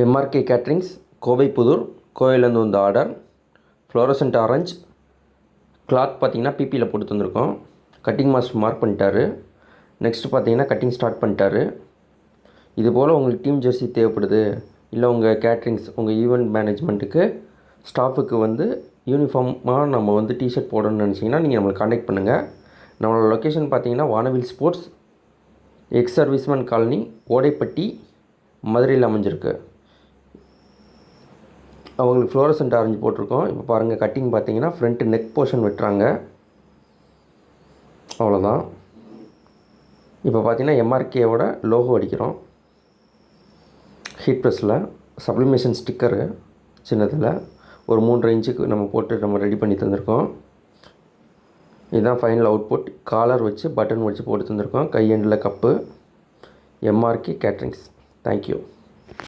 MRK caterings Kovaipudur கோவையிலேருந்து வந்த order. Fluorescent orange cloth பார்த்திங்கன்னா பிபியில் போட்டு தந்திருக்கோம். கட்டிங் மாஸ்டர் மார்க் பண்ணிட்டாரு. நெக்ஸ்ட்டு பார்த்திங்கன்னா கட்டிங் ஸ்டார்ட் பண்ணிட்டாரு. இதுபோல் உங்களுக்கு டீம் ஜெர்சி தேவைப்படுது, இல்லை உங்கள் கேட்ரிங்ஸ் உங்கள் ஈவெண்ட் மேனேஜ்மெண்ட்டுக்கு ஸ்டாஃபுக்கு யூனிஃபார்மாக நம்ம டிஷர்ட் போடணும்னு நினச்சிங்கன்னா நீங்கள் நம்மளை காண்டாக்ட் பண்ணுங்கள். நம்மளோட லொக்கேஷன் பார்த்திங்கன்னா வானவில் sports, X serviceman colony, Odaipatti, மதுரையில் அமைஞ்சிருக்கு. அவங்களுக்கு ஃப்ளோரசன்ட் ஆரஞ்சு போட்டிருக்கோம். இப்போ பாருங்கள், கட்டிங் பார்த்தீங்கன்னா ஃப்ரண்ட்டு நெக் போர்ஷன் வெட்டுறாங்க, அவ்வளோதான். இப்போ பார்த்தீங்கன்னா எம்ஆர்கேவோட லோகோ அடிக்கிறோம். ஹீட் ப்ரெஸ்ஸில் சப்ளிமேஷன் ஸ்டிக்கரு சின்னதில் ஒரு 3.5 இன்ச்சுக்கு நம்ம போட்டு நம்ம ரெடி பண்ணி தந்திருக்கோம். இதுதான் ஃபைனல் அவுட்புட். காலர் வச்சு பட்டன் வச்சு போட்டு தந்திருக்கோம். கை எண்டில் கப்பு. MRK caterings. தேங்க்யூ.